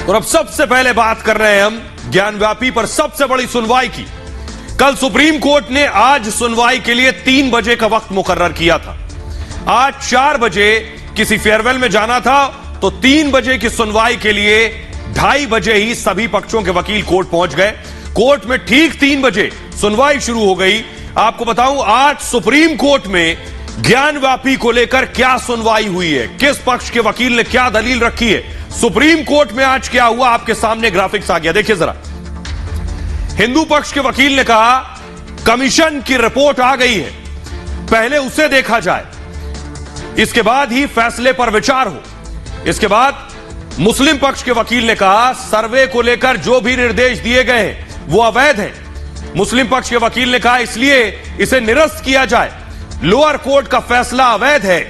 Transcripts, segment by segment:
और अब सबसे पहले बात कर रहे हैं हम ज्ञानव्यापी पर सबसे बड़ी सुनवाई की। कल सुप्रीम कोर्ट ने आज सुनवाई के लिए 3 बजे का वक्त मुकर्रर किया था। आज 4 बजे किसी फेयरवेल में जाना था, तो 3 बजे की सुनवाई के लिए 2:30 बजे ही सभी पक्षों के वकील कोर्ट पहुंच गए। कोर्ट में ठीक 3 बजे सुनवाई शुरू हो गई। आपको बताऊं आज सुप्रीम कोर्ट में ज्ञानव्यापी को लेकर क्या सुनवाई हुई है, किस पक्ष के वकील ने क्या दलील रखी है, सुप्रीम कोर्ट में आज क्या हुआ, आपके सामने ग्राफिक्स आ गया, देखिए जरा। हिंदू पक्ष के वकील ने कहा कमीशन की रिपोर्ट आ गई है, पहले उसे देखा जाए, इसके बाद ही फैसले पर विचार हो। इसके बाद मुस्लिम पक्ष के वकील ने कहा सर्वे को लेकर जो भी निर्देश दिए गए हैं वो अवैध हैं। मुस्लिम पक्ष के वकील ने कहा इसलिए इसे निरस्त किया जाए, लोअर कोर्ट का फैसला अवैध है,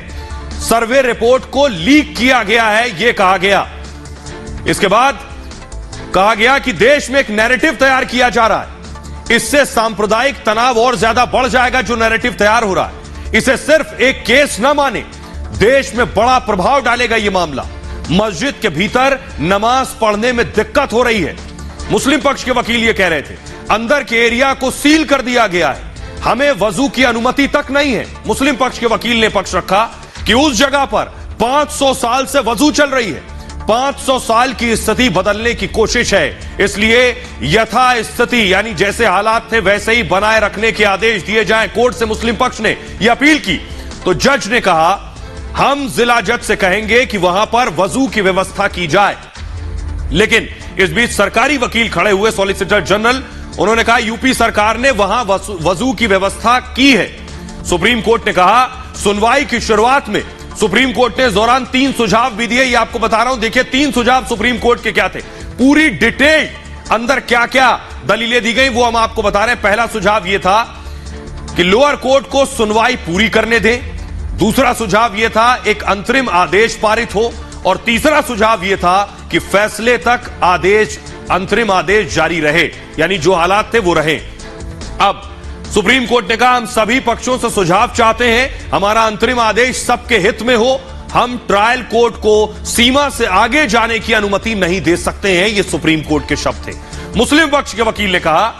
सर्वे रिपोर्ट को लीक किया गया है, यह कहा गया। इसके बाद कहा गया कि देश में एक नैरेटिव तैयार किया जा रहा है, इससे सांप्रदायिक तनाव और ज्यादा बढ़ जाएगा। जो नैरेटिव तैयार हो रहा है, इसे सिर्फ एक केस न माने, देश में बड़ा प्रभाव डालेगा यह मामला। मस्जिद के भीतर नमाज पढ़ने में दिक्कत हो रही है। मुस्लिम पक्ष के वकील यह कह रहे थे अंदर के एरिया को सील कर दिया गया है, हमें वजू की अनुमति तक नहीं है। मुस्लिम पक्ष के वकील ने पक्ष रखा कि उस जगह पर 500 साल से वजू चल रही है, 500 साल की स्थिति बदलने की कोशिश है, इसलिए यथा स्थिति यानी जैसे हालात थे वैसे ही बनाए रखने के आदेश दिए जाएं। कोर्ट से मुस्लिम पक्ष ने यह अपील की, तो जज ने कहा हम जिला जज से कहेंगे कि वहां पर वजू की व्यवस्था की जाए। लेकिन इस बीच सरकारी वकील खड़े हुए, सॉलिसिटर जनरल, उन्होंने कहा यूपी सरकार ने वहां वजू की व्यवस्था की है। सुप्रीम कोर्ट ने कहा सुनवाई की शुरुआत में सुप्रीम कोर्ट ने इस दौरान 3 सुझाव भी दिए, ये आपको बता रहा हूं। देखिए 3 सुझाव सुप्रीम कोर्ट के क्या थे, पूरी डिटेल अंदर क्या क्या दलीलें दी गई वो हम आपको बता रहे हैं। पहला सुझाव यह था कि लोअर कोर्ट को सुनवाई पूरी करने दें, दूसरा सुझाव यह था एक अंतरिम आदेश पारित हो, और तीसरा सुझाव यह था कि फैसले तक अंतरिम आदेश जारी रहे, यानी जो हालात थे वो रहे। अब सुप्रीम कोर्ट ने कहा हम सभी पक्षों से सुझाव चाहते हैं, हमारा अंतरिम आदेश सबके हित में हो, हम ट्रायल कोर्ट को सीमा से आगे जाने की अनुमति नहीं दे सकते हैं, ये सुप्रीम कोर्ट के शब्द थे। मुस्लिम पक्ष के वकील ने कहा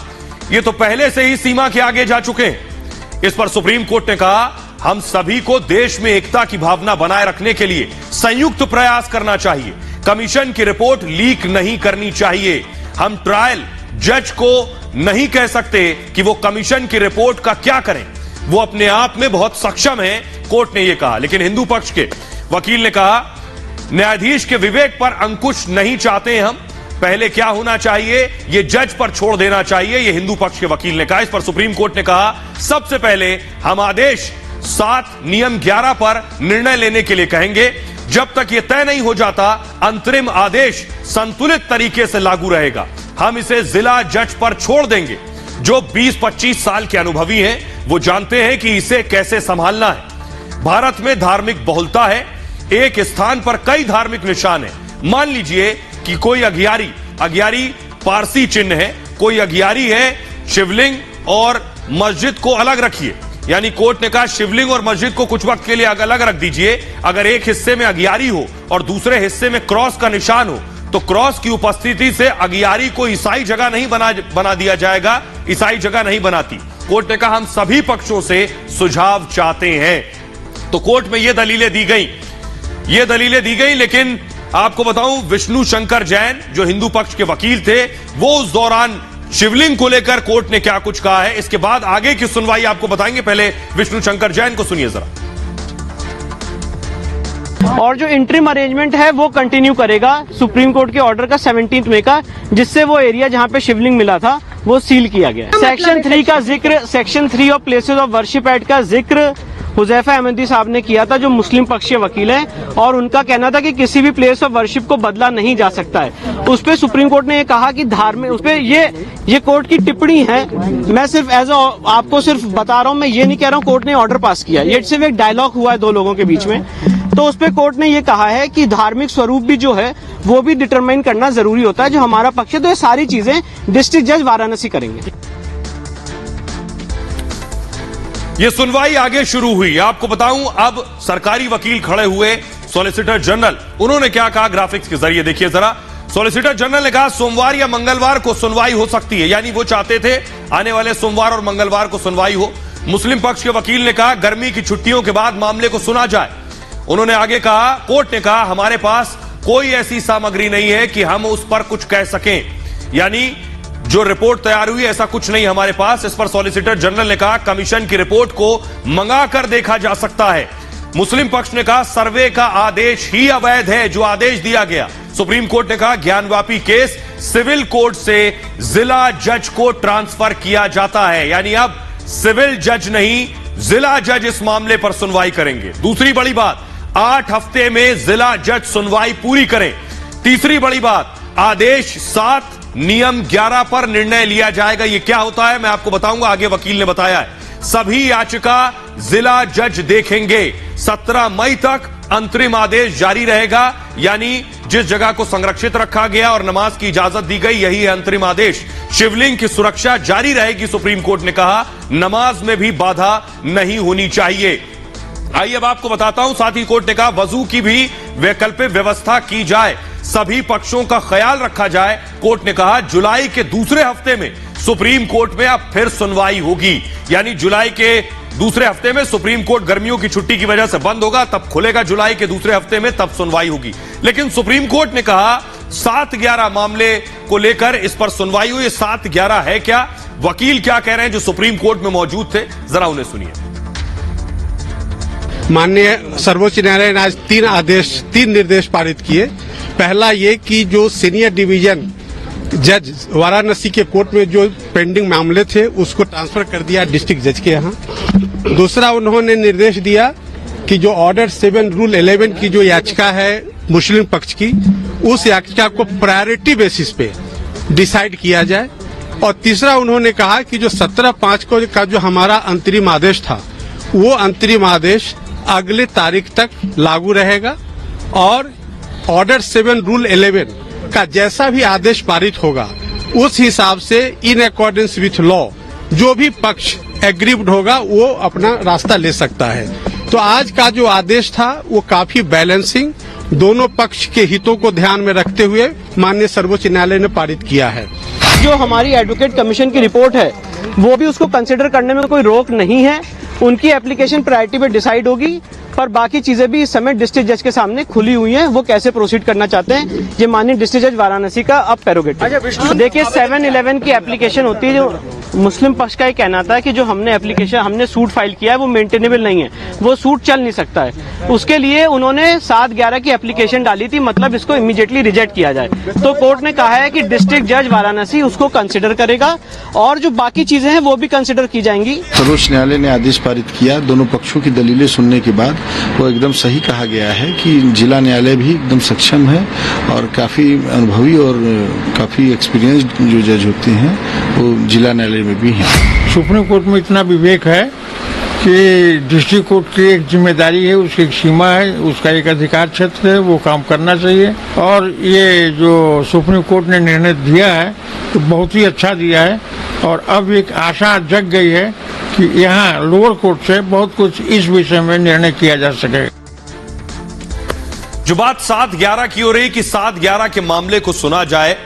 ये तो पहले से ही सीमा के आगे जा चुके हैं। इस पर सुप्रीम कोर्ट ने कहा हम सभी को देश में एकता की भावना बनाए रखने के लिए संयुक्त प्रयास करना चाहिए, कमीशन की रिपोर्ट लीक नहीं करनी चाहिए। हम ट्रायल जज को नहीं कह सकते कि वो कमीशन की रिपोर्ट का क्या करें, वो अपने आप में बहुत सक्षम है, कोर्ट ने यह कहा। लेकिन हिंदू पक्ष के वकील ने कहा न्यायाधीश के विवेक पर अंकुश नहीं चाहते हैं हम, पहले क्या होना चाहिए ये जज पर छोड़ देना चाहिए, ये हिंदू पक्ष के वकील ने कहा। इस पर सुप्रीम कोर्ट ने कहा सबसे पहले हम आदेश 7 नियम 11 पर निर्णय लेने के लिए कहेंगे, जब तक यह तय नहीं हो जाता अंतरिम आदेश संतुलित तरीके से लागू रहेगा, हम इसे जिला जज पर छोड़ देंगे। जो 20-25 साल के अनुभवी हैं वो जानते हैं कि इसे कैसे संभालना है। भारत में धार्मिक बहुलता है, एक स्थान पर कई धार्मिक निशान है। मान लीजिए कि कोई अगियारी पारसी चिन्ह है, कोई अगियारी है शिवलिंग और मस्जिद को अलग रखिए, यानी कोर्ट ने कहा शिवलिंग और मस्जिद को कुछ वक्त के लिए अलग रख दीजिए। अगर एक हिस्से में अगियारी हो और दूसरे हिस्से में क्रॉस का निशान हो, तो क्रॉस की उपस्थिति से अगियारी को ईसाई जगह नहीं बना दिया जाएगा, ईसाई जगह नहीं बनाती। कोर्ट ने कहा हम सभी पक्षों से सुझाव चाहते हैं, तो कोर्ट में ये दलीलें दी गई। लेकिन आपको बताऊं विष्णु शंकर जैन जो हिंदू पक्ष के वकील थे, वो उस दौरान शिवलिंग को लेकर कोर्ट ने क्या कुछ कहा है, इसके बाद आगे की सुनवाई आपको बताएंगे। पहले विष्णु शंकर जैन को सुनिए जरा। और जो इंटरिम अरेंजमेंट है वो कंटिन्यू करेगा सुप्रीम कोर्ट के ऑर्डर का 17 मई का, जिससे वो एरिया जहां पे शिवलिंग मिला था वो सील किया गया। सेक्शन 3 का जिक्र, section 3 of places of worship act का जिक्र हुजैफा अहमदी साहब ने किया था, जो मुस्लिम पक्षीय वकील हैं, और उनका कहना था कि किसी भी प्लेस ऑफ वर्शिप को बदला नहीं जा सकता है। उस पे सुप्रीम कोर्ट ने ये कहा कि धार्मिक, उस पे ये कोर्ट की टिप्पणी है, मैं सिर्फ आपको सिर्फ बता रहा हूँ, मैं ये नहीं कह रहा हूँ कोर्ट ने ऑर्डर पास किया, ये सिर्फ एक डायलॉग हुआ है 2 लोगों के बीच में। तो उस पे कोर्ट ने ये कहा है कि धार्मिक स्वरूप भी जो है वो भी डिटरमाइन करना जरूरी होता है, जो हमारा पक्ष है। तो ये सारी चीजें डिस्ट्रिक्ट जज वाराणसी करेंगे। ये सुनवाई आगे शुरू हुई। आपको बताऊं अब सरकारी वकील खड़े हुए, सॉलिसिटर जनरल, उन्होंने क्या कहा ग्राफिक्स के जरिए देखिए जरा। सॉलिसिटर जनरल ने कहा सोमवार या मंगलवार को सुनवाई हो सकती है, यानी वो चाहते थे आने वाले सोमवार और मंगलवार को सुनवाई हो। मुस्लिम पक्ष के वकील ने कहा गर्मी की छुट्टियों के बाद मामले को सुना जाए। उन्होंने आगे कहा, कोर्ट ने कहा हमारे पास कोई ऐसी सामग्री नहीं है कि हम उस पर कुछ कह सकें, यानी जो रिपोर्ट तैयार हुई ऐसा कुछ नहीं हमारे पास। इस पर सॉलिसिटर जनरल ने कहा कमीशन की रिपोर्ट को मंगाकर देखा जा सकता है। मुस्लिम पक्ष ने कहा सर्वे का आदेश ही अवैध है जो आदेश दिया गया। सुप्रीम कोर्ट ने कहा ज्ञानवापी केस सिविल कोर्ट से जिला जज को ट्रांसफर किया जाता है, यानी अब सिविल जज नहीं जिला जज इस मामले पर सुनवाई करेंगे। दूसरी बड़ी बात, 8 हफ्ते में जिला जज सुनवाई पूरी करें। तीसरी बड़ी बात, आदेश 7 नियम 11 पर निर्णय लिया जाएगा। यह क्या होता है मैं आपको बताऊंगा, आगे वकील ने बताया है। सभी याचिका जिला जज देखेंगे। 17 मई तक अंतरिम आदेश जारी रहेगा, यानी जिस जगह को संरक्षित रखा गया और नमाज की इजाजत दी गई यही है अंतरिम आदेश। शिवलिंग की सुरक्षा जारी रहेगी। सुप्रीम कोर्ट ने कहा नमाज में भी बाधा नहीं होनी चाहिए। आइए अब आपको बताता हूं, साथ ही कोर्ट ने कहा वजू की भी वैकल्पिक व्यवस्था की जाए, सभी पक्षों का ख्याल रखा जाए। कोर्ट ने कहा जुलाई के दूसरे हफ्ते में सुप्रीम कोर्ट में अब फिर सुनवाई होगी, यानी जुलाई के दूसरे हफ्ते में सुप्रीम कोर्ट गर्मियों की छुट्टी की वजह से बंद होगा, तब खुलेगा जुलाई के दूसरे हफ्ते में, तब सुनवाई होगी। लेकिन सुप्रीम कोर्ट ने कहा 7-11 मामले को लेकर इस पर सुनवाई हुई। 7-11 है क्या, वकील क्या कह रहे हैं जो सुप्रीम कोर्ट में मौजूद थे, जरा उन्हें सुनिए। माननीय सर्वोच्च न्यायालय ने आज 3 निर्देश पारित किए। पहला ये कि जो सीनियर डिवीजन जज वाराणसी के कोर्ट में जो पेंडिंग मामले थे उसको ट्रांसफर कर दिया डिस्ट्रिक्ट जज के यहाँ। दूसरा उन्होंने निर्देश दिया कि जो ऑर्डर 7 रूल 11 की जो याचिका है मुस्लिम पक्ष की, उस याचिका को प्रायोरिटी बेसिस पे डिसाइड किया जाए। और तीसरा उन्होंने कहा कि जो 17/5 को का जो हमारा अंतरिम आदेश था वो अंतरिम आदेश अगले तारीख तक लागू रहेगा और ऑर्डर 7 रूल 11 का जैसा भी आदेश पारित होगा उस हिसाब से इन अकॉर्डेंस विथ लॉ जो भी पक्ष एग्रीव्ड होगा वो अपना रास्ता ले सकता है। तो आज का जो आदेश था वो काफी बैलेंसिंग, दोनों पक्ष के हितों को ध्यान में रखते हुए माननीय सर्वोच्च न्यायालय ने पारित किया है। जो हमारी एडवोकेट कमीशन की रिपोर्ट है वो भी उसको कंसिडर करने में कोई रोक नहीं है। उनकी एप्लीकेशन प्रायोरिटी पे डिसाइड होगी, पर बाकी चीजें भी इस समय डिस्ट्रिक्ट जज के सामने खुली हुई हैं, वो कैसे प्रोसीड करना चाहते हैं ये माननीय डिस्ट्रिक्ट जज वाराणसी का अब प्रेरोगेटिव। देखिए 7-11 की एप्लीकेशन होती है, जो मुस्लिम पक्ष का ये कहना था कि जो हमने सूट फाइल किया है वो मेंटेनेबल नहीं है, वो सूट चल नहीं सकता है। उसके लिए उन्होंने 7-11 की एप्लीकेशन डाली थी, मतलब इसको इमीडिएटली रिजेक्ट किया जाए। तो कोर्ट ने कहा है कि डिस्ट्रिक्ट जज वाराणसी उसको कंसिडर करेगा और जो बाकी चीजें हैं वो भी कंसिडर की जाएंगी। सर्वोच्च न्यायालय ने आदेश पारित किया, दोनों पक्षों की दलीलें सुनने के बाद वो एकदम सही कहा गया है कि जिला न्यायालय भी एकदम सक्षम है और काफी अनुभवी और काफी एक्सपीरियंस्ड जो जज होते हैं वो जिला न्यायालय में भी हैं। सुप्रीम कोर्ट में इतना विवेक है कि डिस्ट्रिक्ट कोर्ट की एक जिम्मेदारी है, उसकी एक सीमा है, उसका एक अधिकार क्षेत्र है, वो काम करना चाहिए। और ये जो सुप्रीम कोर्ट ने निर्णय दिया है तो बहुत ही अच्छा दिया है और अब एक आशा जग गई है कि यहाँ लोअर कोर्ट से बहुत कुछ इस विषय में निर्णय किया जा सके। जो बात 7-11 की हो रही कि 7-11 के मामले को सुना जाए,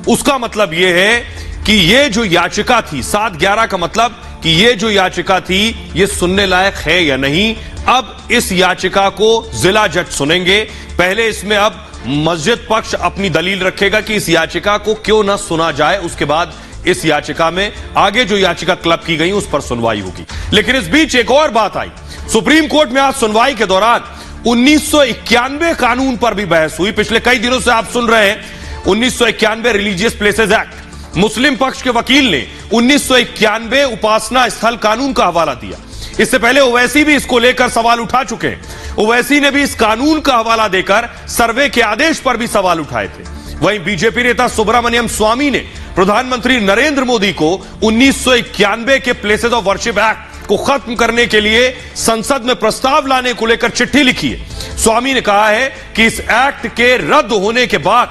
उसका मतलब यह है कि ये जो याचिका थी 7-11 का मतलब कि ये जो याचिका थी ये सुनने लायक है या नहीं। अब इस याचिका को जिला जज सुनेंगे। पहले इसमें अब मस्जिद पक्ष अपनी दलील रखेगा कि इस याचिका को क्यों ना सुना जाए, उसके बाद इस याचिका में आगे जो याचिका क्लब की गई उस पर सुनवाई होगी। लेकिन इस बीच एक और बात आई। सुप्रीम कोर्ट में आज सुनवाई के दौरान 1991 कानून पर भी बहस हुई। पिछले कई दिनों से आप सुन रहे हैं 1991 रिलीजियस प्लेसेस एक्ट। मुस्लिम पक्ष के वकील ने 1991 उपासना स्थल कानून का हवाला दिया। इससे पहले ओवैसी भी इसको लेकर सवाल उठा चुके हैं। ओवैसी ने भी इस कानून का हवाला देकर सर्वे के आदेश पर भी सवाल उठाए थे। वहीं बीजेपी नेता सुब्रमण्यम स्वामी ने प्रधानमंत्री नरेंद्र मोदी को 1991 के प्लेसेस ऑफ वर्शिप एक्ट को खत्म करने के लिए संसद में प्रस्ताव लाने को लेकर चिट्ठी लिखी है। स्वामी ने कहा है कि इस एक्ट के रद्द होने के बाद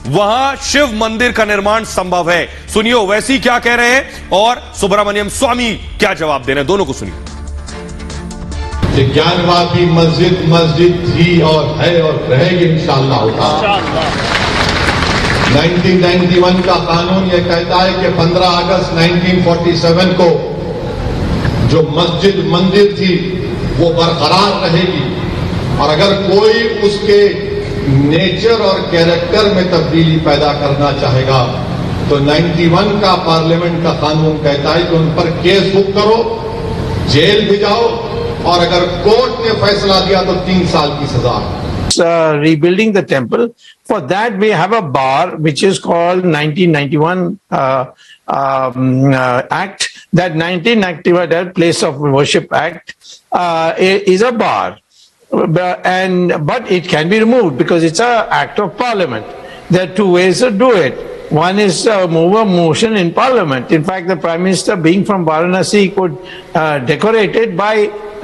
वहां शिव मंदिर का निर्माण संभव है। सुनिए ओवैसी क्या कह रहे हैं और सुब्रमण्यम स्वामी क्या जवाब दे रहे हैं, दोनों को सुनिए। ज्ञानवापी मस्जिद थी और है और रहेगी इंशाअल्लाह। 1991 का कानून यह कहता है कि 15 अगस्त 1947 को जो मस्जिद मंदिर थी वो बरकरार रहेगी और अगर कोई उसके नेचर और कैरेक्टर में तब्दीली पैदा करना चाहेगा तो 91 का पार्लियामेंट का कानून कहता है कि उन पर केस बुक करो, जेल भी जाओ और अगर कोर्ट ने फैसला दिया तो 3 साल की सजा है। Rebuilding the temple. For that, we have a bar which is called 1991 Act. That 1991 that Place of Worship Act is a bar, but it can be removed because it's an act of Parliament. There are two ways to do it. One is move a motion in Parliament. In fact, the Prime Minister, being from Varanasi, could decorate it by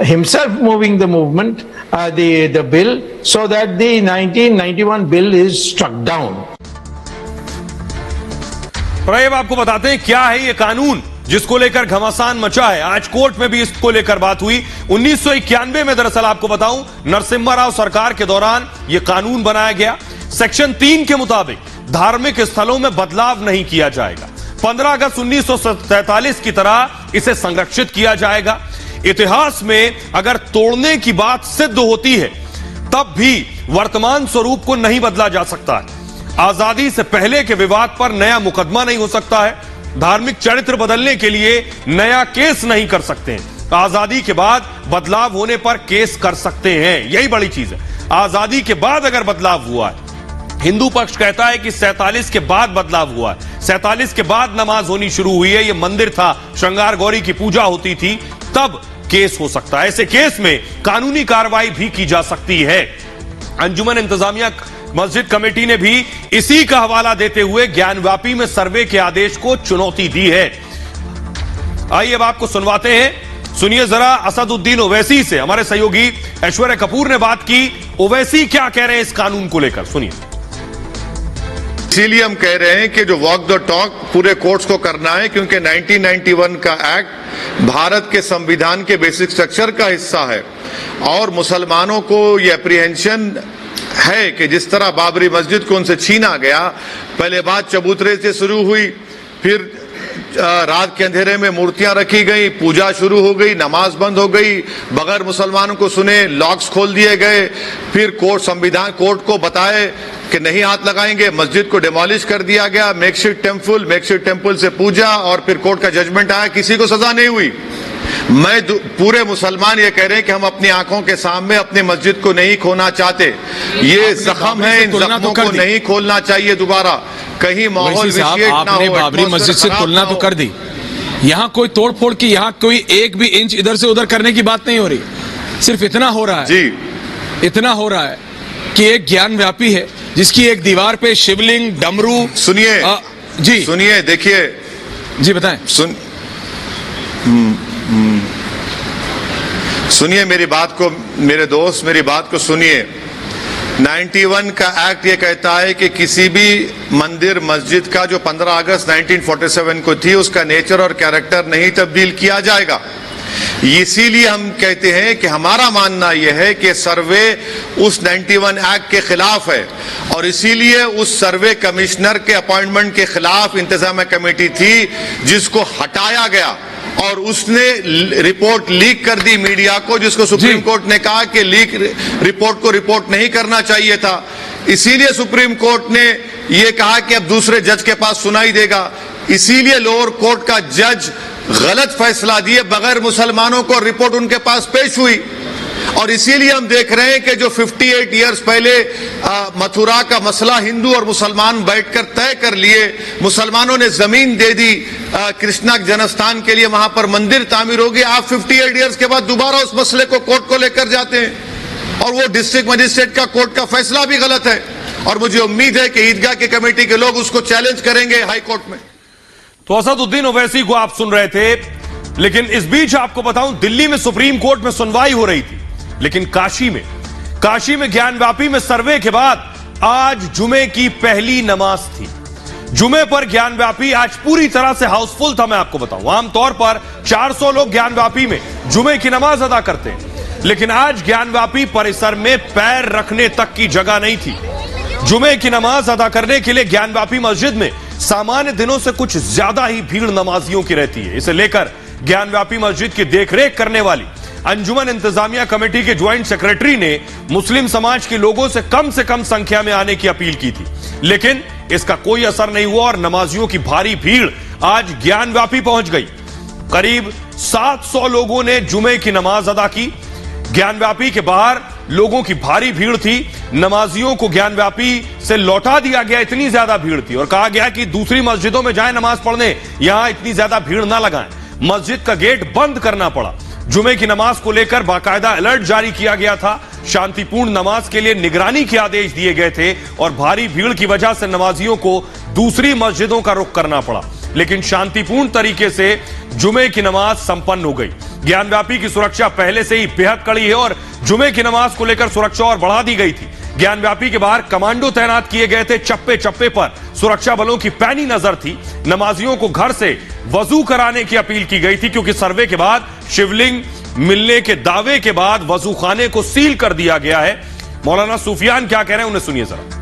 himself moving the movement, the bill, so that the 1991 bill is struck down. प्रयब आपको बताते हैं क्या है ये कानून जिसको लेकर घमासान मचा है। आज कोर्ट में भी इसको लेकर बात हुई। 1991 में दरअसल आपको बताऊं नरसिम्हा राव सरकार के दौरान यह कानून बनाया गया। सेक्शन 3 के मुताबिक धार्मिक स्थलों में बदलाव नहीं किया जाएगा। 15 अगस्त 1947 की तरह इसे संरक्षित किया जाएगा। इतिहास में अगर तोड़ने की बात सिद्ध होती है तब भी वर्तमान स्वरूप को नहीं बदला जा सकता है। आजादी से पहले के विवाद पर नया मुकदमा नहीं हो सकता है। धार्मिक चरित्र बदलने के लिए नया केस नहीं कर सकते हैं। आजादी के बाद बदलाव होने पर केस कर सकते हैं, यही बड़ी चीज है। आजादी के बाद अगर बदलाव हुआ है, हिंदू पक्ष कहता है कि 47 के बाद बदलाव हुआ है। 47 के बाद नमाज होनी शुरू हुई है। यह मंदिर था, श्रृंगार गौरी की पूजा होती थी, तब केस हो सकता है। ऐसे केस में कानूनी कार्रवाई भी की जा सकती है। अंजुमन इंतजामिया मस्जिद कमेटी ने भी इसी का हवाला देते हुए ज्ञानव्यापी में सर्वे के आदेश को चुनौती दी है। आइए अब आपको सुनवाते हैं। सुनिए जरा असदुद्दीन ओवैसी से हमारे सहयोगी ऐश्वर्या कपूर ने बात की। ओवैसी क्या कह रहे हैं इस कानून को लेकर, सुनिए। इसीलिए हम कह रहे हैं कि जो वॉक द टॉक पूरे कोर्ट्स को करना है, क्योंकि 1991 का एक्ट भारत के संविधान के बेसिक स्ट्रक्चर का हिस्सा है और मुसलमानों को यह अप्रीहेंशन है कि जिस तरह बाबरी मस्जिद को उनसे छीना गया, पहले बात चबूतरे से शुरू हुई, फिर रात के अंधेरे में मूर्तियां रखी गई, पूजा शुरू हो गई, नमाज बंद हो गई, बगैर मुसलमानों को सुने लॉक्स खोल दिए गए, फिर कोर्ट को बताए कि नहीं हाथ लगाएंगे, मस्जिद को डिमोलिश कर दिया गया, मेकशिफ्ट टेम्पल से पूजा और फिर कोर्ट का जजमेंट आया, किसी को सजा नहीं हुई। मैं पूरे मुसलमान ये कह रहे हैं कि हम अपनी आंखों के सामने अपनी मस्जिद को नहीं खोना चाहते। ये जख्म है, इन जख्मों को नहीं खोलना चाहिए दोबारा, कहीं माहौल विशेष ना हो। बाबरी मस्जिद से तुलना तो कर दी, यहाँ कोई तोड़फोड़ की, यहाँ कोई एक भी इंच इधर से उधर करने की बात नहीं हो रही। सिर्फ इतना हो रहा है जी, इतना हो रहा है कि एक ज्ञानव्यापी है जिसकी एक दीवार पे शिवलिंग, डमरू। सुनिए जी, सुनिए, देखिए जी बताएं। सुनिए मेरी बात को, मेरे दोस्त मेरी बात को सुनिए। 91 का एक्ट ये कहता है कि किसी भी मंदिर मस्जिद का जो 15 अगस्त 1947 को थी उसका नेचर और कैरेक्टर नहीं तब्दील किया जाएगा। इसीलिए हम कहते हैं कि हमारा मानना यह है कि सर्वे उस 91 एक्ट के खिलाफ है और इसीलिए उस सर्वे कमिश्नर के अपॉइंटमेंट के खिलाफ इंतजामिया कमेटी थी जिसको हटाया गया और उसने रिपोर्ट लीक कर दी मीडिया को, जिसको सुप्रीम कोर्ट ने कहा कि लीक रिपोर्ट को रिपोर्ट नहीं करना चाहिए था। इसीलिए सुप्रीम कोर्ट ने यह कहा कि अब दूसरे जज के पास सुनाई देगा। इसीलिए लोअर कोर्ट का जज गलत फैसला दिए, बगैर मुसलमानों को रिपोर्ट उनके पास पेश हुई। और इसीलिए हम देख रहे हैं कि जो 58 इयर्स पहले मथुरा का मसला हिंदू और मुसलमान बैठकर तय कर लिए, मुसलमानों ने जमीन दे दी कृष्णा जन्मस्थान के लिए, वहां पर मंदिर तामीर होगी। आप 58 इयर्स के बाद दोबारा उस मसले को कोर्ट को लेकर जाते हैं और वो डिस्ट्रिक्ट मजिस्ट्रेट का कोर्ट का फैसला भी गलत है। और मुझे उम्मीद है कि ईदगाह की कमेटी के लोग उसको चैलेंज करेंगे हाई कोर्ट में। तो असदुद्दीन ओवैसी को आप सुन रहे थे, लेकिन इस बीच आपको बताऊं दिल्ली में सुप्रीम कोर्ट में सुनवाई हो रही थी, लेकिन काशी में ज्ञानव्यापी में सर्वे के बाद आज जुमे की पहली नमाज थी। जुमे पर ज्ञानव्यापी आज पूरी तरह से हाउसफुल था। मैं आपको बताऊं आमतौर पर 400 लोग ज्ञानव्यापी में जुमे की नमाज अदा करते हैं, लेकिन आज ज्ञानव्यापी परिसर में पैर रखने तक की जगह नहीं थी। जुमे की नमाज अदा करने के लिए ज्ञानव्यापी मस्जिद में सामान्य दिनों से कुछ ज्यादा ही भीड़ नमाजियों की रहती है। इसे लेकर ज्ञानव्यापी मस्जिद की देखरेख करने वाली अंजुमन इंतजामिया कमेटी के ज्वाइंट सेक्रेटरी ने मुस्लिम समाज के लोगों से कम संख्या में आने की अपील की थी, लेकिन इसका कोई असर नहीं हुआ और नमाजियों की भारी भीड़ आज ज्ञानव्यापी पहुंच गई। करीब 700 लोगों ने जुमे की नमाज अदा की। ज्ञानव्यापी के बाहर लोगों की भारी भीड़ थी। नमाजियों को ज्ञानव्यापी से लौटा दिया गया, इतनी ज्यादा भीड़ थी, और कहा गया कि दूसरी मस्जिदों में जाएं नमाज पढ़ने, यहां इतनी ज्यादा भीड़ ना लगाएं। मस्जिद का गेट बंद करना पड़ा। जुमे की नमाज को लेकर बाकायदा अलर्ट जारी किया गया था। शांतिपूर्ण नमाज के लिए निगरानी के आदेश दिए गए थे और भारी भीड़ की वजह से नमाजियों को दूसरी मस्जिदों का रुख करना पड़ा, लेकिन शांतिपूर्ण तरीके से जुमे की नमाज संपन्न हो गई। ज्ञानव्यापी की सुरक्षा पहले से ही बेहद कड़ी है और जुमे की नमाज को लेकर सुरक्षा और बढ़ा दी गई थी। ज्ञानव्यापी के बाहर कमांडो तैनात किए गए थे। चप्पे चप्पे पर सुरक्षा बलों की पैनी नजर थी। नमाजियों को घर से वजू कराने की अपील की गई थी, क्योंकि सर्वे के बाद शिवलिंग मिलने के दावे के बाद वजू खाने को सील कर दिया गया है। मौलाना सुफियान क्या कह रहे हैं, उन्हें सुनिए जरा।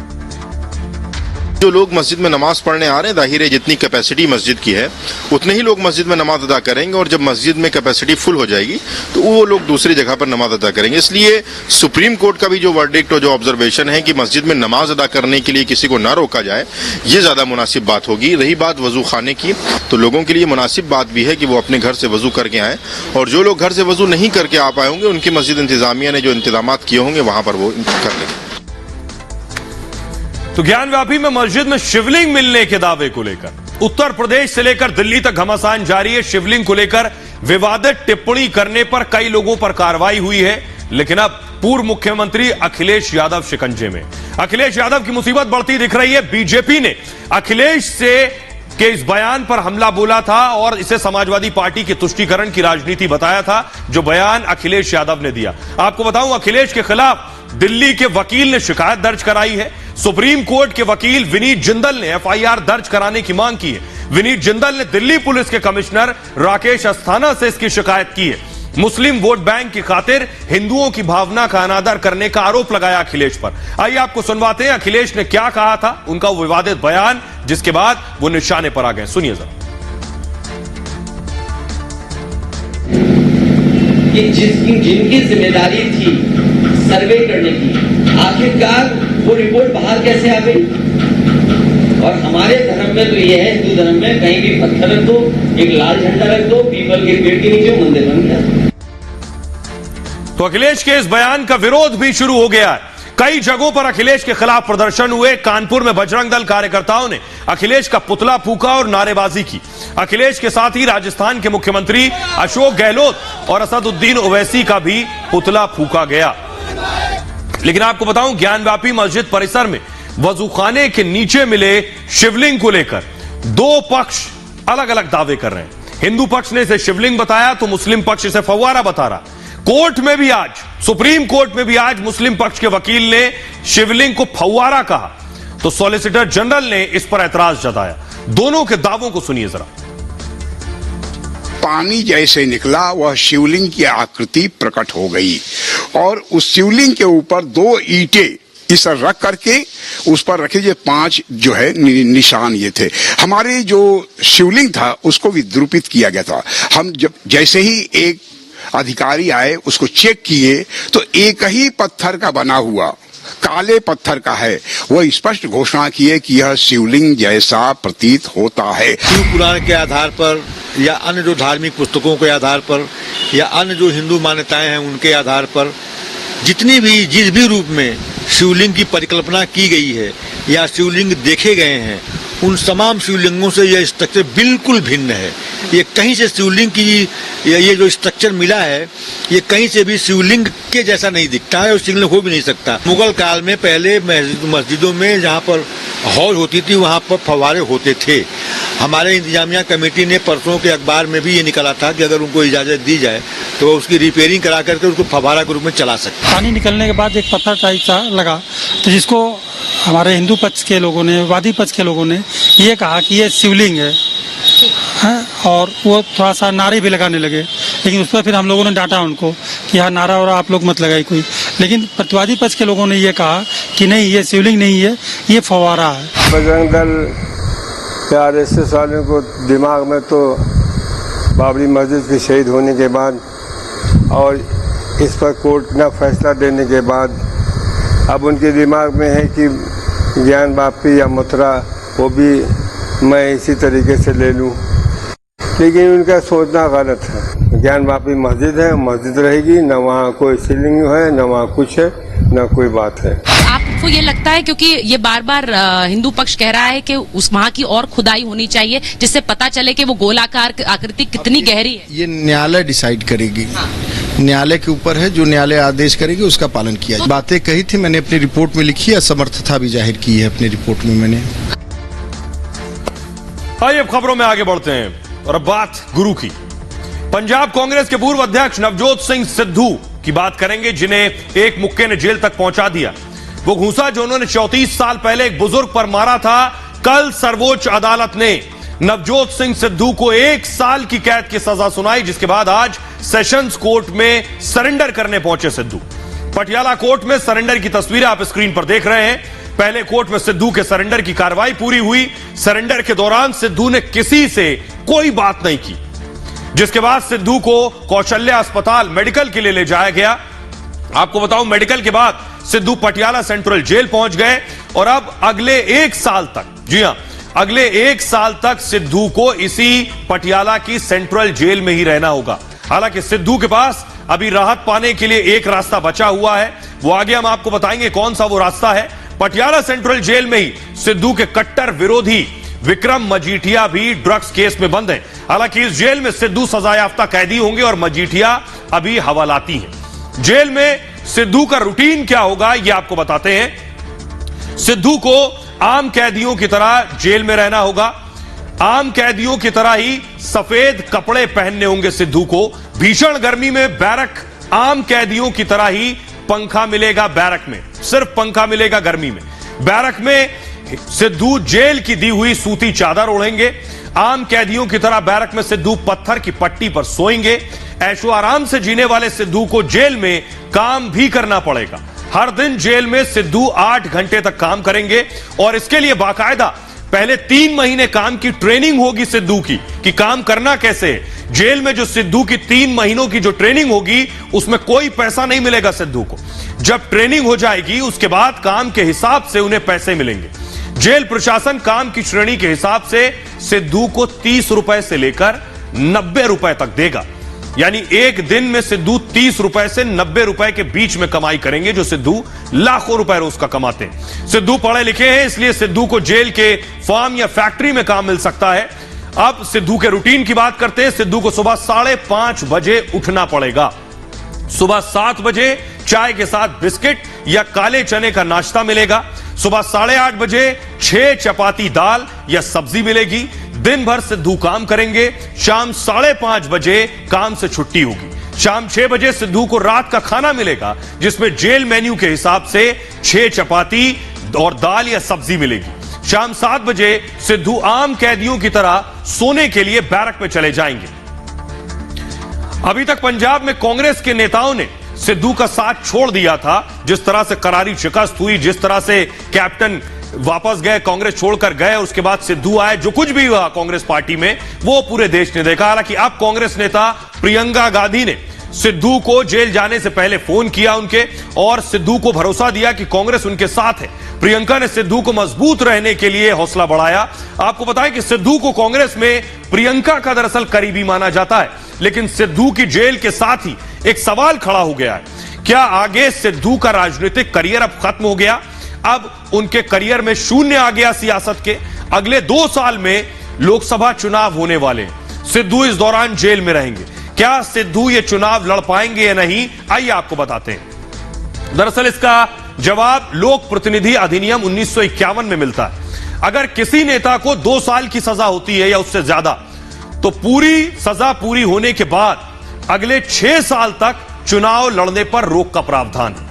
जो लोग मस्जिद में नमाज पढ़ने आ रहे हैं, जाहिर है जितनी कैपेसिटी मस्जिद की है उतने ही लोग मस्जिद में नमाज अदा करेंगे, और जब मस्जिद में कैपेसिटी फुल हो जाएगी तो वो लोग दूसरी जगह पर नमाज अदा करेंगे। इसलिए सुप्रीम कोर्ट का भी जो वर्डिक्ट और जो ऑब्जर्वेशन है कि मस्जिद में नमाज अदा करने के लिए किसी को ना रोका जाए, ये ज्यादा मुनासिब बात होगी। रही बात वजू खाने की, तो लोगों के लिए मुनासिब बात भी है कि वो अपने घर से वजू करके आए, और जो लोग घर से वजू नहीं करके आ पाए होंगे उनकी मस्जिद इंतजामिया ने जो इंतजाम किए होंगे वहां पर वो कर लेंगे। तो ज्ञानव्यापी में मस्जिद में शिवलिंग मिलने के दावे को लेकर उत्तर प्रदेश से लेकर दिल्ली तक घमासान जारी है। शिवलिंग को लेकर विवादित टिप्पणी करने पर कई लोगों पर कार्रवाई हुई है, लेकिन अब पूर्व मुख्यमंत्री अखिलेश यादव शिकंजे में। अखिलेश यादव की मुसीबत बढ़ती दिख रही है। बीजेपी ने अखिलेश से के इस बयान पर हमला बोला था और इसे समाजवादी पार्टी के तुष्टीकरण की राजनीति बताया था, जो बयान अखिलेश यादव ने दिया। आपको बताऊं, अखिलेश के खिलाफ दिल्ली के वकील ने शिकायत दर्ज कराई है। सुप्रीम कोर्ट के वकील विनीत जिंदल ने एफआईआर दर्ज कराने की मांग की है। विनीत जिंदल ने दिल्ली पुलिस के कमिश्नर राकेश अस्थाना से इसकी शिकायत की है। मुस्लिम वोट बैंक की खातिर हिंदुओं की भावना का अनादर करने का आरोप लगाया अखिलेश पर। आइए आपको सुनवाते हैं अखिलेश ने क्या कहा था, उनका विवादित बयान, जिसके बाद वो निशाने पर आ गए। सुनिए जरा। जिनकी जिम्मेदारी थी सर्वे करने की, आखिरकार वो रिपोर्ट बाहर कैसे आ गई? और हमारे धर्म में तो ये है, हिंदू धर्म में कहीं भी पत्थर रख दो, एक लाल झंडा रख दो, पीपल के पेड़ के नीचे मंदिर बन गया। तो अखिलेश के इस बयान का विरोध भी शुरू हो गया है। कई जगहों पर अखिलेश के खिलाफ प्रदर्शन हुए। कानपुर में बजरंग दल कार्यकर्ताओं ने अखिलेश का पुतला फूंका और नारेबाजी की। अखिलेश के साथ ही राजस्थान के मुख्यमंत्री अशोक गहलोत और असदुद्दीन ओवैसी का भी पुतला फूंका गया। लेकिन आपको बताऊं, ज्ञानव्यापी मस्जिद परिसर में वजूखाने के नीचे मिले शिवलिंग को लेकर दो पक्ष अलग अलग दावे कर रहे हैं। हिंदू पक्ष ने इसे शिवलिंग बताया तो मुस्लिम पक्ष इसे फव्वारा बता रहा। कोर्ट में भी आज, सुप्रीम कोर्ट में भी आज मुस्लिम पक्ष के वकील ने शिवलिंग को फव्वारा कहा, तो सॉलिसिटर जनरल ने इस पर ऐतराज जताया। दोनों के दावों को सुनिए जरा। पानी जैसे निकला, वह शिवलिंग की आकृति प्रकट हो गई और उस शिवलिंग के ऊपर दो ईंटें इस रख करके उस पर रखे ये 5 जो है निशान ये थे। हमारे जो शिवलिंग था उसको विद्रूपित किया गया था। हम जब जैसे ही एक अधिकारी आए उसको चेक किए तो एक ही पत्थर का बना हुआ काले पत्थर का है, वह स्पष्ट घोषणा किए कि यह शिवलिंग जैसा प्रतीत होता है। शिव पुराण के आधार पर या अन्य जो धार्मिक पुस्तकों के आधार पर या अन्य जो हिंदू मान्यताएं हैं उनके आधार पर जितनी भी जिस भी रूप में शिवलिंग की परिकल्पना की गई है या शिवलिंग देखे गए हैं, उन तमाम शिवलिंगों से यह स्ट्रक्चर बिल्कुल भिन्न है। ये कहीं से शिवलिंग की ये जो स्ट्रक्चर मिला है ये कहीं से भी शिवलिंग के जैसा नहीं दिखता है और शिवलिंग हो भी नहीं सकता। मुगल काल में पहले मस्जिदों में जहाँ पर हौज होती थी वहाँ पर फव्वारे होते थे। हमारे इंतजामिया कमेटी ने परसों के अखबार में भी ये निकला था कि अगर उनको इजाज़त दी जाए तो उसकी रिपेयरिंग करा करके उसको फव्वारा के रूप में चला सकते। पानी निकलने के बाद एक पत्थर टाइप सा लगा, तो जिसको हमारे हिंदू पक्ष के लोगों ने, वादी पक्ष के लोगों ने ये कहा कि ये शिवलिंग है, और वो थोड़ा सा नारे भी लगाने लगे। लेकिन उस पर फिर हम लोगों ने डांटा उनको कि यहाँ नारा और आप लोग मत लगाई कोई। लेकिन प्रतिवादी पक्ष के लोगों ने ये कहा कि नहीं ये शिवलिंग नहीं है, ये फव्वारा है। बजरंग दल या RSS वालों को दिमाग में तो बाबरी मस्जिद के शहीद होने के बाद और इस पर कोर्ट का फैसला देने के बाद अब उनके दिमाग में है कि ज्ञान वापी या मथुरा वो भी मैं इसी तरीके से ले लूं, लेकिन उनका सोचना गलत है। ज्ञान वापी मस्जिद है, मस्जिद रहेगी, न वहाँ कोई शिवलिंग है, न वहाँ कुछ है, न कोई बात है। आपको ये लगता है, क्योंकि ये बार बार हिंदू पक्ष कह रहा है कि उस वहाँ की और खुदाई होनी चाहिए जिससे पता चले कि वो गोलाकार आकृति कितनी गहरी है? ये न्यायालय डिसाइड करेगी। न्यायालय के ऊपर है, जो न्यायालय आदेश करेगी उसका पालन किया। बातें कही थी मैंने अपनी रिपोर्ट में लिखी, असमर्थता भी जाहिर की है अपनी रिपोर्ट में मैंने। आइए अब खबरों में आगे बढ़ते हैं और अब बात गुरु की। पंजाब कांग्रेस के पूर्व अध्यक्ष नवजोत सिंह सिद्धू की बात करेंगे, जिन्हें एक मुक्के ने जेल तक पहुंचा दिया। वो घूंसा जो उन्होंने 34 साल पहले एक बुजुर्ग पर मारा था। कल सर्वोच्च अदालत ने नवजोत सिंह सिद्धू को 1 साल की कैद की सजा सुनाई, जिसके बाद आज सेशंस कोर्ट में सरेंडर करने पहुंचे सिद्धू। पटियाला कोर्ट में सरेंडर की तस्वीरें आप स्क्रीन पर देख रहे हैं। पहले कोर्ट में सिद्धू के सरेंडर की कार्रवाई पूरी हुई। सरेंडर के दौरान सिद्धू ने किसी से कोई बात नहीं की, जिसके बाद सिद्धू को कौशल्या अस्पताल मेडिकल के लिए ले जाया गया। आपको बताऊं, मेडिकल के बाद सिद्धू पटियाला सेंट्रल जेल पहुंच गए और अब अगले 1 साल तक, जी हां, अगले 1 साल तक सिद्धू को इसी पटियाला की सेंट्रल जेल में ही रहना होगा। हालांकि सिद्धू के पास अभी राहत पाने के लिए एक रास्ता बचा हुआ है, वो आगे हम आपको बताएंगे कौन सा वो रास्ता है। पटियाला सेंट्रल जेल में ही सिद्धू के कट्टर विरोधी विक्रम मजीठिया भी ड्रग्स केस में बंद हैं। हालांकि इस जेल में सिद्धू सजायाफ्ता कैदी होंगे और मजीठिया अभी हवालाती हैं। जेल में सिद्धू का रूटीन क्या होगा, यह आपको बताते हैं। सिद्धू को आम कैदियों की तरह जेल में रहना होगा। आम कैदियों की तरह ही सफेद कपड़े पहनने होंगे सिद्धू को। भीषण गर्मी में बैरक आम कैदियों की तरह ही पंखा मिलेगा बैरक में, सिर्फ पंखा मिलेगा गर्मी में। बैरक में सिद्धू जेल की दी हुई सूती चादर ओढ़ेंगे। आम कैदियों की तरह बैरक में सिद्धू पत्थर की पट्टी पर सोएंगे। ऐशो आराम से जीने वाले सिद्धू को जेल में काम भी करना पड़ेगा। हर दिन जेल में सिद्धू 8 घंटे तक काम करेंगे और इसके लिए बाकायदा पहले 3 महीने काम की ट्रेनिंग होगी सिद्धू की, कि काम करना कैसे है। जेल में जो सिद्धू की 3 महीनों की जो ट्रेनिंग होगी, उसमें कोई पैसा नहीं मिलेगा सिद्धू को। जब ट्रेनिंग हो जाएगी उसके बाद काम के हिसाब से उन्हें पैसे मिलेंगे। जेल प्रशासन काम की श्रेणी के हिसाब से सिद्धू को 30 रुपए से लेकर 90 रुपए तक देगा। यानी एक दिन में सिद्धू 30 रुपए से 90 रुपए के बीच में कमाई करेंगे, जो सिद्धू लाखों रुपए रोज का कमाते हैं। सिद्धू पढ़े लिखे हैं, इसलिए सिद्धू को जेल के फार्म या फैक्ट्री में काम मिल सकता है। अब सिद्धू के रूटीन की बात करते हैं। सिद्धू को सुबह 5:30 बजे उठना पड़ेगा। सुबह 7 बजे चाय के साथ बिस्किट या काले चने का नाश्ता मिलेगा। सुबह 8:30 बजे 6 चपाती दाल या सब्जी मिलेगी। दिन भर सिद्धू काम करेंगे। शाम 5:30 बजे काम से छुट्टी होगी। शाम 6 बजे सिद्धू को रात का खाना मिलेगा, जिसमें जेल मेन्यू के हिसाब से 6 चपाती और दाल या सब्जी मिलेगी। शाम 7 बजे सिद्धू आम कैदियों की तरह सोने के लिए बैरक में चले जाएंगे। अभी तक पंजाब में कांग्रेस के नेताओं ने सिद्धू का साथ छोड़ दिया था। जिस तरह से करारी शिकस्त हुई, जिस तरह से कैप्टन वापस गए, कांग्रेस छोड़कर गए, उसके बाद सिद्धू आए, जो कुछ भी हुआ कांग्रेस पार्टी में वो पूरे देश ने देखा। हालांकि अब कांग्रेस नेता प्रियंका गांधी ने सिद्धू को जेल जाने से पहले फोन किया उनके और सिद्धू को भरोसा दिया कि कांग्रेस उनके साथ है। प्रियंका ने सिद्धू को मजबूत रहने के लिए हौसला बढ़ाया। आपको बताएं कि सिद्धू को कांग्रेस में प्रियंका का दरअसल करीबी माना जाता है, लेकिन सिद्धू की जेल के साथ ही एक सवाल खड़ा हो गया है। क्या आगे सिद्धू का राजनीतिक करियर अब खत्म हो गया? अब उनके करियर में शून्य आ गया सियासत के? अगले 2 साल में लोकसभा चुनाव होने वाले हैं। सिद्धू इस दौरान जेल में रहेंगे। क्या सिद्धू ये चुनाव लड़ पाएंगे या नहीं, आइए आपको बताते हैं। दरअसल इसका जवाब लोक प्रतिनिधि अधिनियम 1951 में मिलता है। अगर किसी नेता को 2 साल की सजा होती है या उससे ज्यादा, तो पूरी सजा पूरी होने के बाद अगले 6 साल तक चुनाव लड़ने पर रोक का प्रावधान है।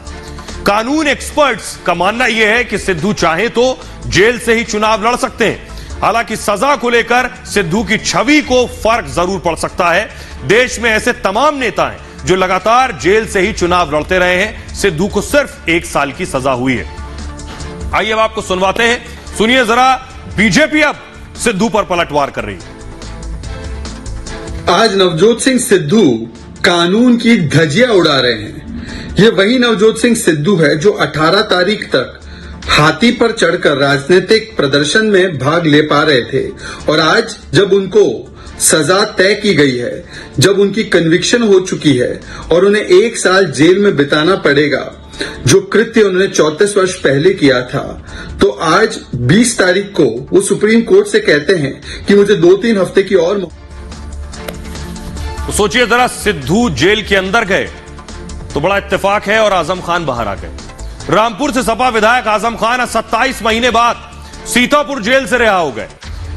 कानून एक्सपर्ट्स का मानना यह है कि सिद्धू चाहे तो जेल से ही चुनाव लड़ सकते हैं। हालांकि सजा को लेकर सिद्धू की छवि को फर्क जरूर पड़ सकता है। देश में ऐसे तमाम नेता हैं जो लगातार जेल से ही चुनाव लड़ते रहे हैं। सिद्धू को सिर्फ 1 साल की सजा हुई है। आइए अब आपको सुनवाते हैं, सुनिए जरा। बीजेपी अब सिद्धू पर पलटवार कर रही है। आज नवजोत सिंह सिद्धू कानून की धज्जियां उड़ा रहे हैं। ये वही नवजोत सिंह सिद्धू है जो 18 तारीख तक हाथी पर चढ़कर राजनीतिक प्रदर्शन में भाग ले पा रहे थे, और आज जब उनको सजा तय की गई है, जब उनकी कन्विक्शन हो चुकी है और उन्हें 1 साल जेल में बिताना पड़ेगा, जो कृत्य उन्होंने 34 वर्ष पहले किया था, तो आज 20 तारीख को वो सुप्रीम कोर्ट से कहते हैं कि मुझे 2-3 हफ्ते की और। तो सोचिए जरा, सिद्धू जेल के अंदर गए तो बड़ा इत्तेफाक है और आजम खान बाहर आ गए। रामपुर से सपा विधायक आजम खान 27 महीने बाद सीतापुर जेल से रिहा हो गए।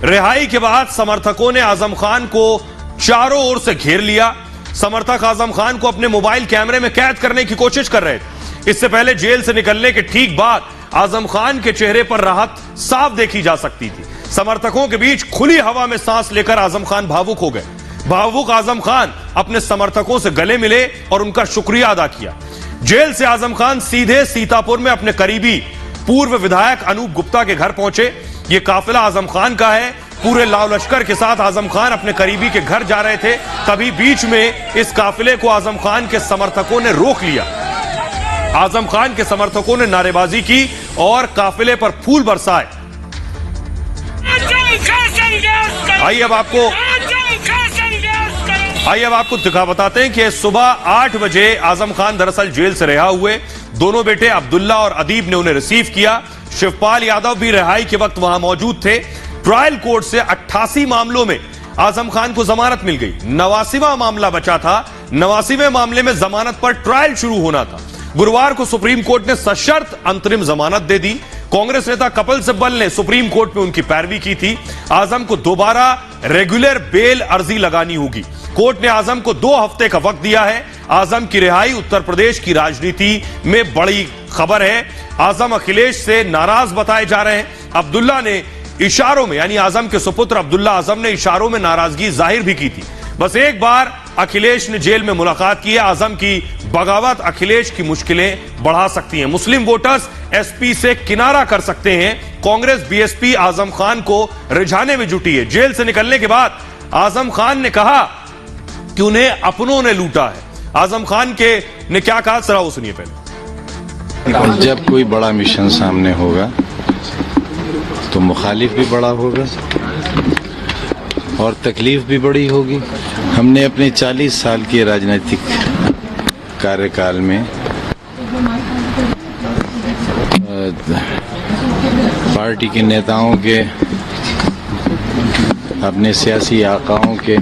रिहाई के बाद समर्थकों ने आजम खान को चारों ओर से घेर लिया। समर्थक आजम खान को अपने मोबाइल कैमरे में कैद करने की कोशिश कर रहे थे। इससे पहले जेल से निकलने के ठीक बाद आजम खान के चेहरे पर राहत साफ देखी जा सकती थी। समर्थकों के बीच खुली हवा में सांस लेकर आजम खान भावुक हो गए। भावुक आजम खान अपने समर्थकों से गले मिले और उनका शुक्रिया अदा किया। जेल से आजम खान सीधे सीतापुर में अपने करीबी पूर्व विधायक अनूप गुप्ता के घर पहुंचे। यह काफिला आजम खान का है। पूरे लाव लश्कर के साथ आजम खान अपने करीबी के घर जा रहे थे, तभी बीच में इस काफिले को आजम खान के समर्थकों ने रोक लिया। आजम खान के समर्थकों ने नारेबाजी की और काफिले पर फूल बरसाए। आइए अब आपको दिखा बताते हैं कि सुबह 8 बजे आजम खान दरअसल जेल से रिहा हुए। दोनों बेटे अब्दुल्ला और अदीब ने उन्हें रिसीव किया। शिवपाल यादव भी रिहाई के वक्त वहां मौजूद थे। ट्रायल कोर्ट से 88 मामलों में आजम खान को जमानत मिल गई। 89वां मामला बचा था। 89वें मामले में जमानत पर ट्रायल शुरू होना था। गुरुवार को सुप्रीम कोर्ट ने सशर्त अंतरिम जमानत दे दी। कांग्रेस नेता कपिल सिब्बल ने सुप्रीम कोर्ट में उनकी पैरवी की थी। आजम को दोबारा रेगुलर बेल अर्जी लगानी होगी। कोर्ट ने आजम को 2 हफ्ते का वक्त दिया है। आजम की रिहाई उत्तर प्रदेश की राजनीति में बड़ी खबर है। आजम अखिलेश से नाराज बताए जा रहे हैं। अब्दुल्ला ने इशारों में, यानी आजम के सुपुत्र अब्दुल्ला आजम ने इशारों में नाराजगी जाहिर भी की थी। बस एक बार अखिलेश ने जेल में मुलाकात की है। आजम की बगावत अखिलेश की मुश्किलें बढ़ा सकती हैं। मुस्लिम वोटर्स एसपी से किनारा कर सकते हैं। कांग्रेस बीएसपी आजम खान को रिझाने में जुटी है। जेल से निकलने के बाद आजम खान ने कहा कि उन्हें अपनों ने लूटा है। आजम खान के ने क्या कहा, जरा वो सुनिए पहले। जब कोई बड़ा मिशन सामने होगा तो मुखालिफ भी बड़ा होगा और तकलीफ भी बड़ी होगी। हमने अपने 40 साल के राजनीतिक कार्यकाल में पार्टी के नेताओं के, अपने सियासी आकाओं के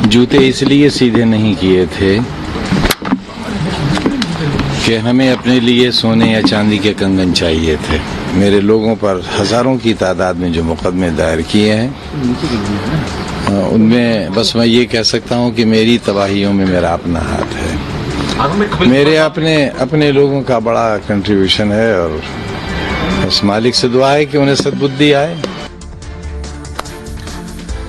जूते इसलिए सीधे नहीं किए थे कि हमें अपने लिए सोने या चांदी के कंगन चाहिए थे। मेरे लोगों पर हजारों की तादाद में जो मुकदमे दायर किए हैं, उनमें बस मैं ये कह सकता हूं कि मेरी तबाहियों में मेरा अपना हाथ है। मेरे अपने लोगों का बड़ा कंट्रीब्यूशन है और बस मालिक से दुआ है कि उन्हें सद्बुद्धि आए।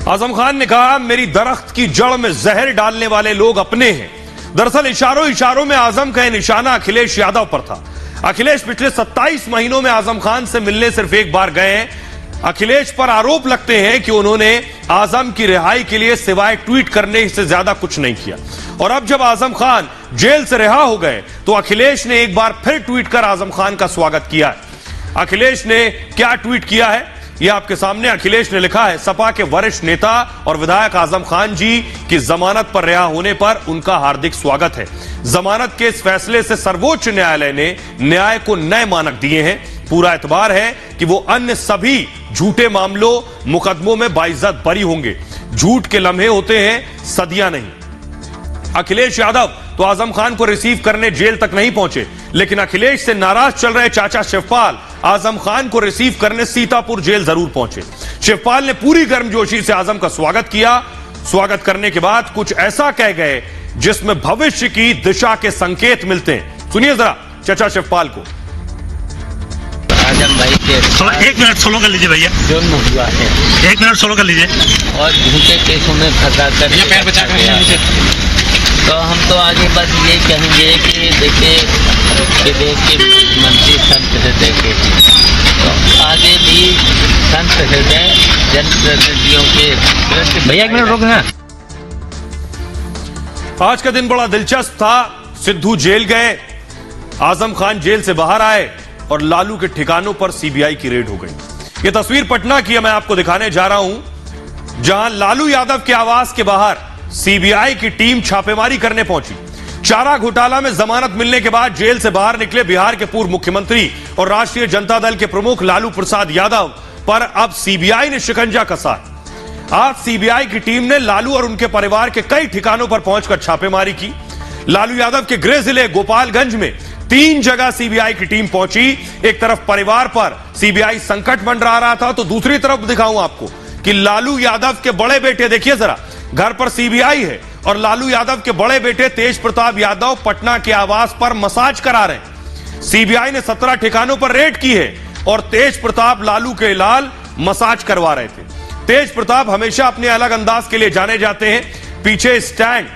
आजम खान ने कहा, मेरी दरख्त की जड़ में जहर डालने वाले लोग अपने हैं। दरअसल इशारों में आजम का निशाना अखिलेश यादव पर था। अखिलेश पिछले 27 महीनों में आजम खान से मिलने सिर्फ एक बार गए हैं। अखिलेश पर आरोप लगते हैं कि उन्होंने आजम की रिहाई के लिए सिवाय ट्वीट करने से ज्यादा कुछ नहीं किया। और अब जब आजम खान जेल से रिहा हो गए तो अखिलेश ने एक बार फिर ट्वीट कर आजम खान का स्वागत किया है। अखिलेश ने क्या ट्वीट किया है यह आपके सामने। अखिलेश ने लिखा है, सपा के वरिष्ठ नेता और विधायक आजम खान जी की जमानत पर रिहा होने पर उनका हार्दिक स्वागत है। जमानत के इस फैसले से सर्वोच्च न्यायालय ने न्याय को नए मानक दिए हैं। पूरा एतबार है कि वो अन्य सभी झूठे मामलों मुकदमों में बाइज्जत बरी होंगे। झूठ के लम्हे होते हैं, सदियां नहीं। अखिलेश यादव तो आजम खान को रिसीव करने जेल तक नहीं पहुंचे, लेकिन अखिलेश से नाराज चल रहे चाचा शिवपाल आजम खान को रिसीव करने सीतापुर जेल जरूर पहुंचे। शिवपाल ने पूरी गर्मजोशी से आजम का स्वागत किया। स्वागत करने के बाद कुछ ऐसा कह गए जिसमें भविष्य की दिशा के संकेत मिलते हैं। सुनिए जरा चाचा शिवपाल को। आजम भाई के 1 मिनट सोलो कर लीजिए भैया, जुर्म हुआ है 1 मिनट सोलो कर लीजिए और झूठे केसों में फंसा कर तो हम तो आगे बस ये कहेंगे कि देखिए कि देश के मंत्री संत हृदय के हैं, तो आगे भी संत हृदय जनप्रतिनिधियों के। भैया 1 मिनट रुकना। आज का दिन बड़ा दिलचस्प था। सिद्धू जेल गए, आजम खान जेल से बाहर आए और लालू के ठिकानों पर सीबीआई की रेड हो गई। यह तस्वीर पटना की है, मैं आपको दिखाने जा रहा हूं, जहां लालू यादव के आवास के बाहर सीबीआई की टीम छापेमारी करने पहुंची। चारा घोटाला में जमानत मिलने के बाद जेल से बाहर निकले बिहार के पूर्व मुख्यमंत्री और राष्ट्रीय जनता दल के प्रमुख लालू प्रसाद यादव पर अब सीबीआई ने शिकंजा कसा। आज सीबीआई की टीम ने लालू और उनके परिवार के कई ठिकानों पर पहुंचकर छापेमारी की। लालू यादव के गृह जिले गोपालगंज में 3 जगह सीबीआई की टीम पहुंची। एक तरफ परिवार पर सीबीआई संकट मंडरा रहा था, तो दूसरी तरफ दिखाऊं आपको कि लालू यादव के बड़े बेटे, देखिए जरा, घर पर सीबीआई है और लालू यादव के बड़े बेटे तेज प्रताप यादव पटना के आवास पर मसाज करा रहे हैं। सीबीआई ने 17 ठिकानों पर रेड की है और तेज प्रताप लालू के लाल मसाज करवा रहे थे। तेज प्रताप हमेशा अपने अलग अंदाज के लिए जाने जाते हैं। पीछे स्टैंड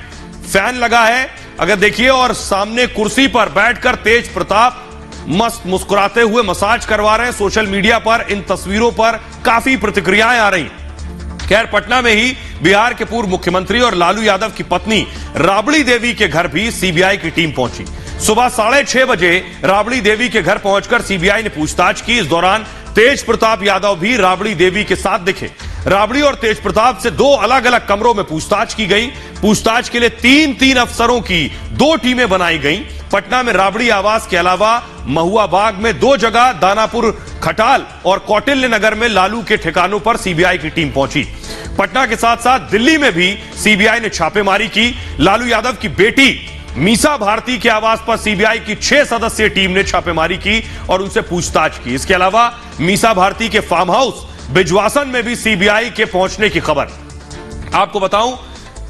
फैन लगा है, अगर देखिए, और सामने कुर्सी पर बैठकर तेज प्रताप मस्त मुस्कुराते हुए मसाज करवा रहे हैं। सोशल मीडिया पर इन तस्वीरों पर काफी प्रतिक्रियाएं आ रही। खैर, पटना में ही बिहार के पूर्व मुख्यमंत्री और लालू यादव की पत्नी राबड़ी देवी के घर भी सीबीआई की टीम पहुंची। सुबह 6:30 बजे राबड़ी देवी के घर पहुंचकर सीबीआई ने पूछताछ की। इस दौरान तेज प्रताप यादव भी राबड़ी देवी के साथ दिखे। राबड़ी और तेज प्रताप से 2 अलग अलग कमरों में पूछताछ की गई। पूछताछ के लिए 3 अफसरों की 2 टीमें बनाई गईं। पटना में राबड़ी आवास के अलावा महुआ बाग में 2 जगह, दानापुर खटाल और कौटिल्य नगर में लालू के ठिकानों पर सीबीआई की टीम पहुंची। पटना के साथ साथ दिल्ली में भी सीबीआई ने छापेमारी की। लालू यादव की बेटी मीसा भारती के आवास पर सीबीआई की 6 सदस्यीय टीम ने छापेमारी की और उनसे पूछताछ की। इसके अलावा मीसा भारती के फार्म हाउस बिजवासन में भी सीबीआई के पहुंचने की खबर। आपको बताऊं,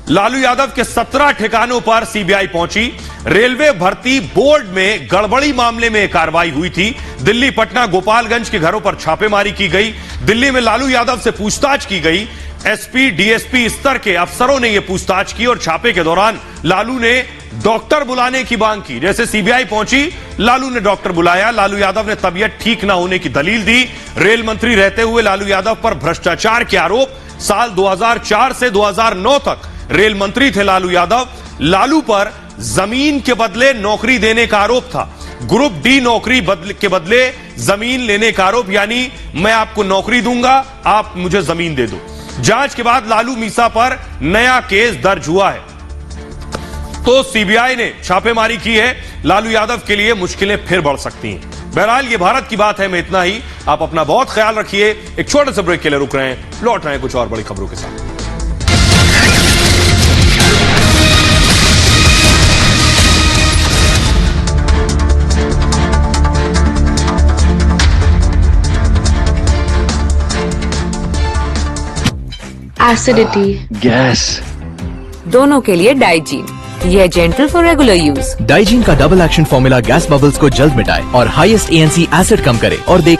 लालू यादव के 17 ठिकानों पर सीबीआई पहुंची। रेलवे भर्ती बोर्ड में गड़बड़ी मामले में कार्रवाई हुई थी। दिल्ली, पटना, गोपालगंज के घरों पर छापेमारी की गई। दिल्ली में लालू यादव से पूछताछ की गई। एसपी, डीएसपी स्तर के अफसरों ने यह पूछताछ की और छापे के दौरान लालू ने डॉक्टर बुलाने की मांग की। जैसे सीबीआई पहुंची, लालू ने डॉक्टर बुलाया। लालू यादव ने तबीयत ठीक न होने की दलील दी। रेल मंत्री रहते हुए लालू यादव पर भ्रष्टाचार के आरोप। साल 2004 से 2009 तक रेल मंत्री थे लालू यादव। लालू पर जमीन के बदले नौकरी देने का आरोप था। ग्रुप डी नौकरी के बदले जमीन लेने का आरोप, यानी मैं आपको नौकरी दूंगा, आप मुझे जमीन दे दो। जांच के बाद लालू मीसा पर नया केस दर्ज हुआ है, तो सीबीआई ने छापेमारी की है। लालू यादव के लिए मुश्किलें फिर बढ़ सकती हैं। बहरहाल ये भारत की बात है, मैं इतना ही। आप अपना बहुत ख्याल रखिए। एक छोटे से ब्रेक के लिए रुक रहे हैं, लौट रहे हैं कुछ और बड़ी खबरों के साथ। एसिडिटी, गैस, दोनों के लिए डाइजीन। यह gentle for regular use. Digene का double action formula gas bubbles को जल्द मिटाए और हाईएस्ट ANC एसिड कम करे और देख